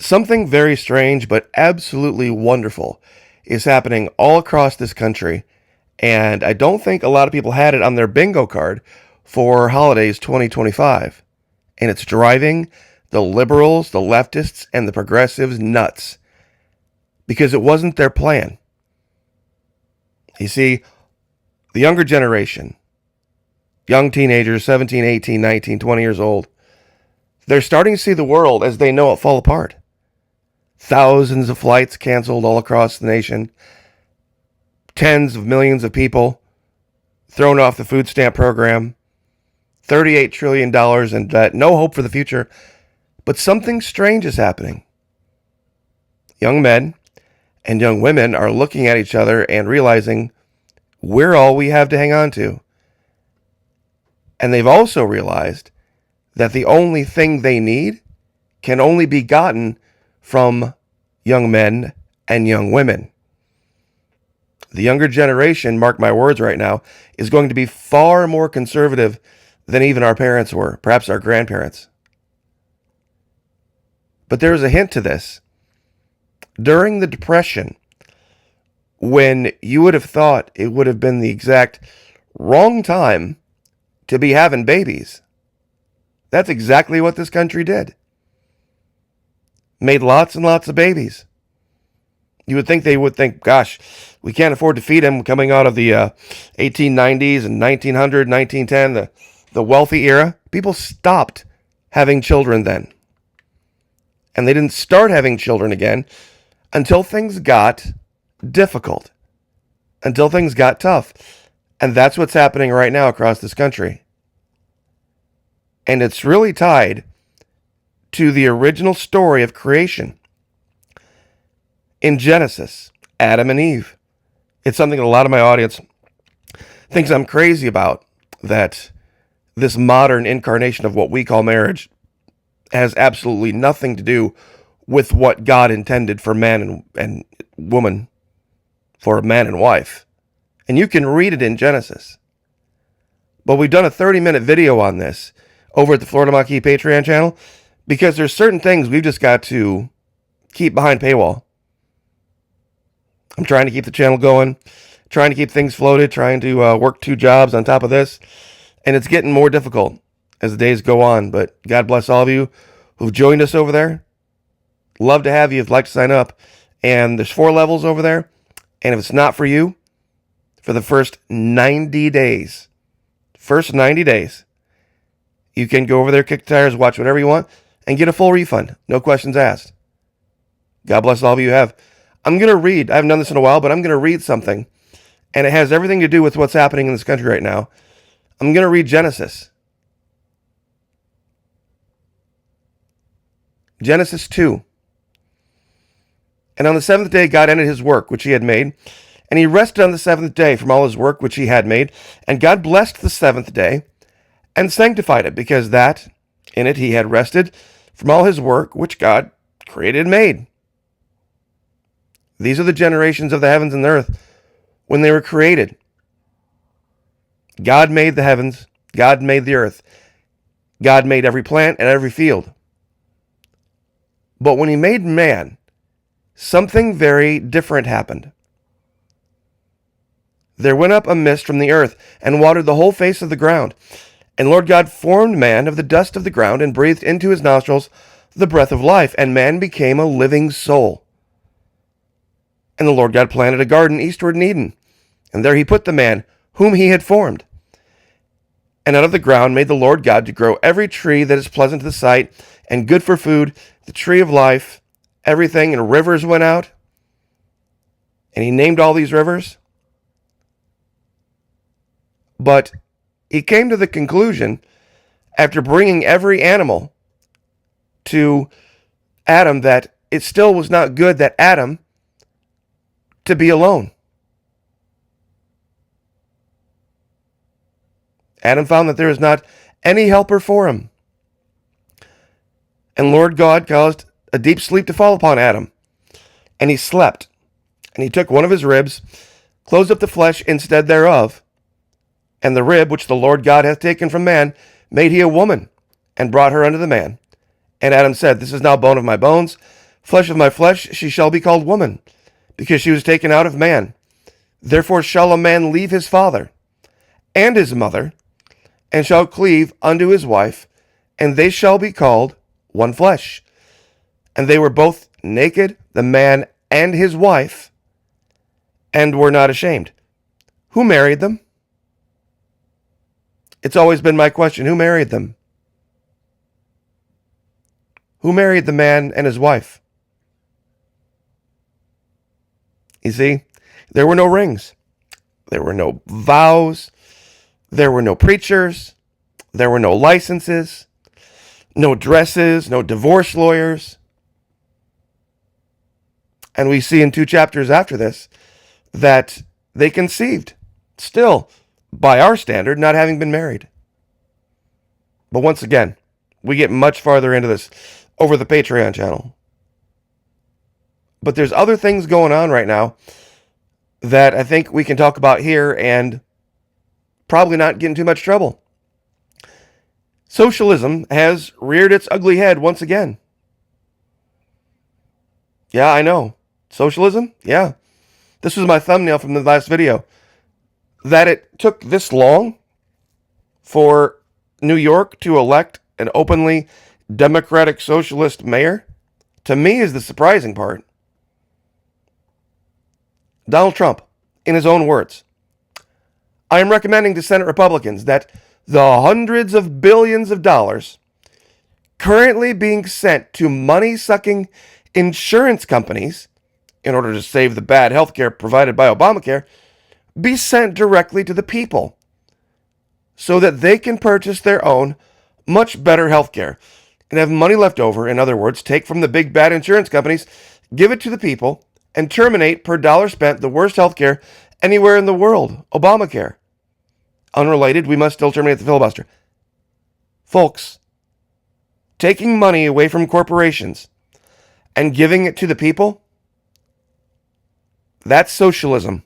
Something very strange but absolutely wonderful is happening all across this country, and I don't think a lot of people had it on their bingo card for holidays 2025. And it's driving the liberals, the leftists, and the progressives nuts because it wasn't their plan. You see, the younger generation, young teenagers, 17, 18, 19, 20 years old, they're starting to see the world as they know it fall apart. Thousands of flights canceled all across the nation. Tens of millions of people thrown off the food stamp program. $38 trillion in debt. No hope for the future. But something strange is happening. Young men and young women are looking at each other and realizing we're all we have to hang on to. And they've also realized that the only thing they need can only be gotten from young men and young women. The younger generation, mark my words right now, is going to be far more conservative than even our parents were, perhaps our grandparents. But there's a hint to this. During the Depression, when you would have thought it would have been the exact wrong time to be having babies, that's exactly what this country did. Made lots and lots of babies. You would think they would think, gosh, we can't afford to feed them coming out of the 1890s and 1900, 1910, the wealthy era. People stopped having children then. And they didn't start having children again until things got difficult, until things got tough. And that's what's happening right now across this country. And it's really tied to the original story of creation. In Genesis, Adam and Eve. It's something that a lot of my audience thinks I'm crazy about, that this modern incarnation of what we call marriage has absolutely nothing to do with what God intended for man and woman, for man and wife. And you can read it in Genesis. But we've done a 30-minute video on this over at the Florida Maquis Patreon channel, because there's certain things we've just got to keep behind paywall. I'm trying to keep the channel going, trying to keep things floated, trying to work 2 jobs on top of this. And it's getting more difficult as the days go on. But God bless all of you who've joined us over there. Love to have you if you'd like to sign up. And there's 4 levels over there. And if it's not for you, for the first 90 days, you can go over there, kick the tires, watch whatever you want, and get a full refund. No questions asked. God bless all of you who have. I'm going to read, I haven't done this in a while, but I'm going to read something. And it has everything to do with what's happening in this country right now. I'm going to read Genesis. Genesis 2. And on the 7th day, God ended his work, which he had made. And he rested on the 7th day from all his work, which he had made. And God blessed the 7th day and sanctified it, because that in it he had rested from all his work, which God created and made. These are the generations of the heavens and the earth when they were created. God made the heavens. God made the earth. God made every plant and every field. But when he made man, something very different happened. There went up a mist from the earth and watered the whole face of the ground. And Lord God formed man of the dust of the ground and breathed into his nostrils the breath of life, and man became a living soul. And the Lord God planted a garden eastward in Eden, and there he put the man whom he had formed. And out of the ground made the Lord God to grow every tree that is pleasant to the sight and good for food, the tree of life, everything, and rivers went out. And he named all these rivers. But he came to the conclusion, after bringing every animal to Adam, that it still was not good that Adam to be alone. Adam found that there is not any helper for him. And Lord God caused a deep sleep to fall upon Adam, and he slept. And he took one of his ribs, closed up the flesh instead thereof, and the rib which the Lord God hath taken from man made he a woman, and brought her unto the man. And Adam said, This is now bone of my bones, Flesh of my flesh, she shall be called woman, because she was taken out of man. Therefore shall a man leave his father and his mother, and shall cleave unto his wife, and they shall be called one flesh. And they were both naked, the man and his wife, and were not ashamed. Who married them? It's always been my question. Who married them? Who married the man and his wife? You see, there were no rings. There were no vows. There were no preachers. There were no licenses. No dresses. No divorce lawyers. And we see in 2 chapters after this that they conceived, still, by our standard, not having been married. But once again, we get much farther into this over the Patreon channel. But there's other things going on right now that I think we can talk about here and probably not get in too much trouble. Socialism has reared its ugly head once again. Yeah, I know. Socialism? Yeah. This was my thumbnail from the last video. That it took this long for New York to elect an openly Democratic Socialist mayor, to me, is the surprising part. Donald Trump, in his own words, I am recommending to Senate Republicans that the hundreds of billions of dollars currently being sent to money-sucking insurance companies in order to save the bad health care provided by Obamacare be sent directly to the people so that they can purchase their own much better health care and have money left over. In other words, take from the big bad insurance companies, give it to the people, and terminate per dollar spent the worst health care anywhere in the world, Obamacare. Unrelated, we must still terminate the filibuster. Folks, taking money away from corporations and giving it to the people, that's socialism.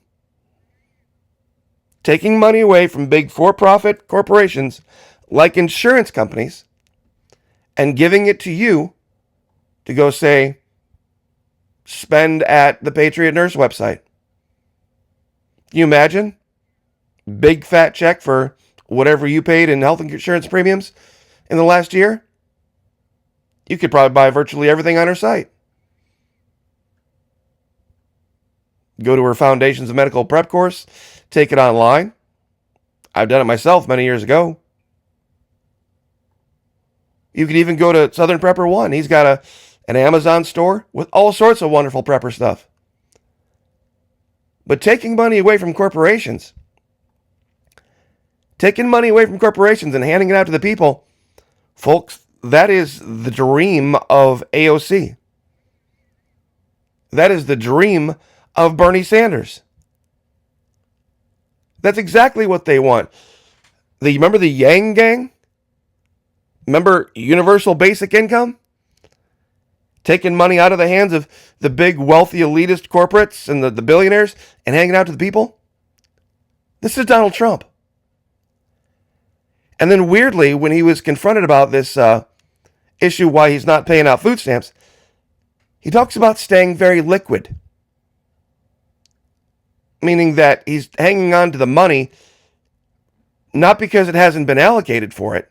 Taking money away from big for-profit corporations like insurance companies and giving it to you to go, say, spend at the Patriot Nurse website. Can you imagine? Big fat check for whatever you paid in health insurance premiums in the last year. You could probably buy virtually everything on her site. Go to her Foundations of Medical Prep course, take it online. I've done it myself many years ago. You can even go to Southern Prepper One. He's got an Amazon store with all sorts of wonderful prepper stuff. But taking money away from corporations, and handing it out to the people, folks, that is the dream of AOC. That is the dream of Bernie Sanders. That's exactly what they want. Remember the Yang Gang? Remember universal basic income? Taking money out of the hands of the big wealthy elitist corporates and the billionaires and handing it out to the people? This is Donald Trump. And then weirdly, when he was confronted about this issue why he's not paying out food stamps, he talks about staying very liquid. Meaning that he's hanging on to the money not because it hasn't been allocated for it,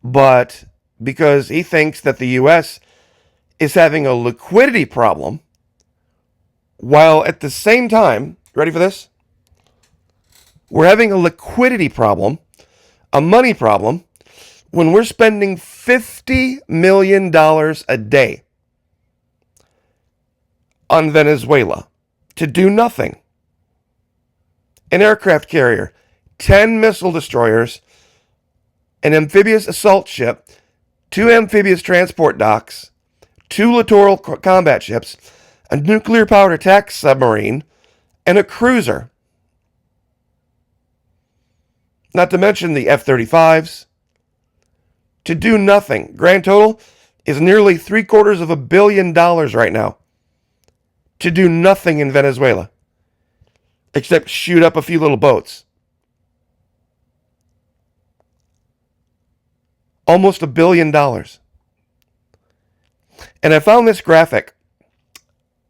but because he thinks that the U.S. is having a liquidity problem, while at the same time, ready for this? We're having a liquidity problem, a money problem, when we're spending $50 million a day on Venezuela to do nothing. An aircraft carrier, 10 missile destroyers, an amphibious assault ship, 2 amphibious transport docks, 2 littoral combat ships, a nuclear-powered attack submarine, and a cruiser. Not to mention the F-35s. To do nothing. Grand total is nearly $750 million right now. To do nothing in Venezuela. Except shoot up a few little boats. Almost $1 billion. And I found this graphic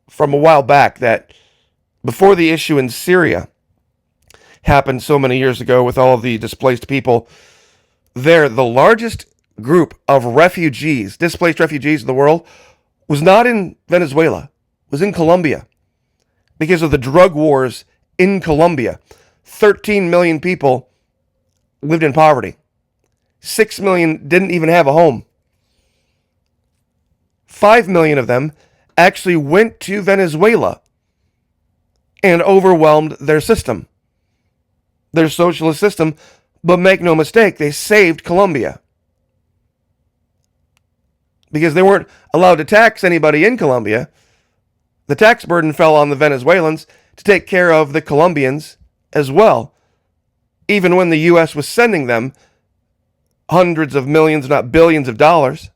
from a while back that before the issue in Syria happened so many years ago with all of the displaced people, there, the largest group of refugees, displaced refugees in the world, was not in Venezuela, was in Colombia. Because of the drug wars in Colombia, 13 million people lived in poverty. 6 million didn't even have a home. 5 million of them actually went to Venezuela and overwhelmed their system, their socialist system. But make no mistake, they saved Colombia. Because they weren't allowed to tax anybody in Colombia. The tax burden fell on the Venezuelans to take care of the Colombians as well, even when the U.S. was sending them hundreds of millions, if not billions of dollars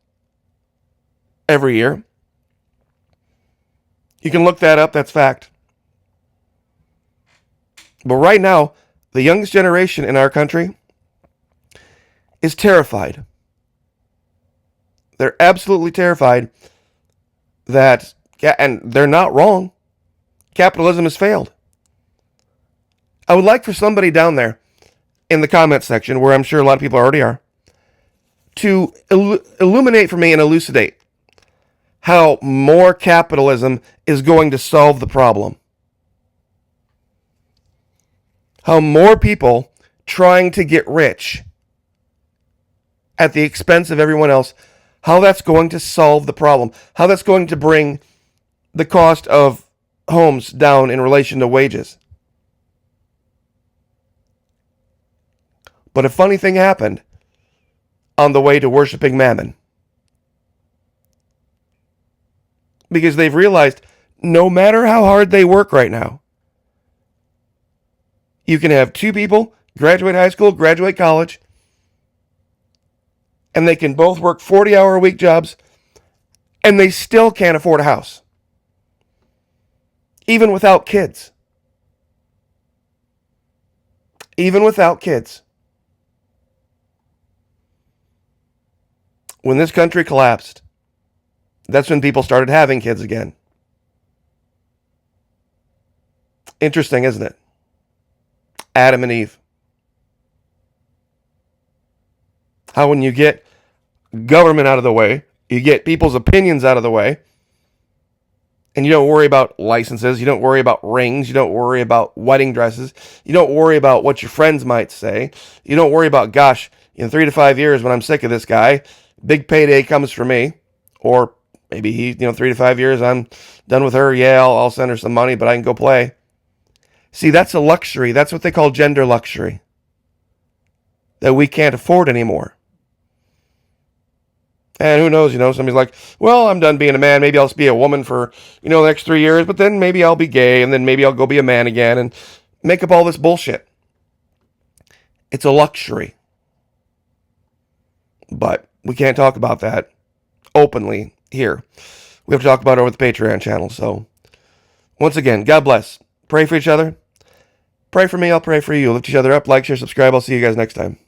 every year. You can look that up, that's fact. But right now, the youngest generation in our country is terrified. They're absolutely terrified that, and they're not wrong, capitalism has failed. I would like for somebody down there in the comments section, where I'm sure a lot of people already are, to illuminate for me and elucidate how more capitalism is going to solve the problem. How more people trying to get rich at the expense of everyone else, how that's going to solve the problem, how that's going to bring the cost of homes down in relation to wages. But a funny thing happened on the way to worshiping Mammon. Because they've realized no matter how hard they work right now, you can have two people graduate high school, graduate college, and they can both work 40-hour-a-week jobs, and they still can't afford a house. Even without kids. Even without kids. When this country collapsed, that's when people started having kids again. Interesting, isn't it? Adam and Eve. How when you get government out of the way, you get people's opinions out of the way, and you don't worry about licenses, you don't worry about rings, you don't worry about wedding dresses, you don't worry about what your friends might say, you don't worry about, gosh, in 3 to 5 years when I'm sick of this guy, big payday comes for me, or maybe 3 to 5 years, I'm done with her, yeah, I'll send her some money, but I can go play. See, that's a luxury. That's what they call gender luxury. That we can't afford anymore. And who knows, somebody's like, well, I'm done being a man. Maybe I'll just be a woman for, the next 3 years, but then maybe I'll be gay, and then maybe I'll go be a man again, and make up all this bullshit. It's a luxury. But we can't talk about that openly here. We have to talk about it over the Patreon channel. So, once again, God bless. Pray for each other. Pray for me, I'll pray for you. Lift each other up, like, share, subscribe. I'll see you guys next time.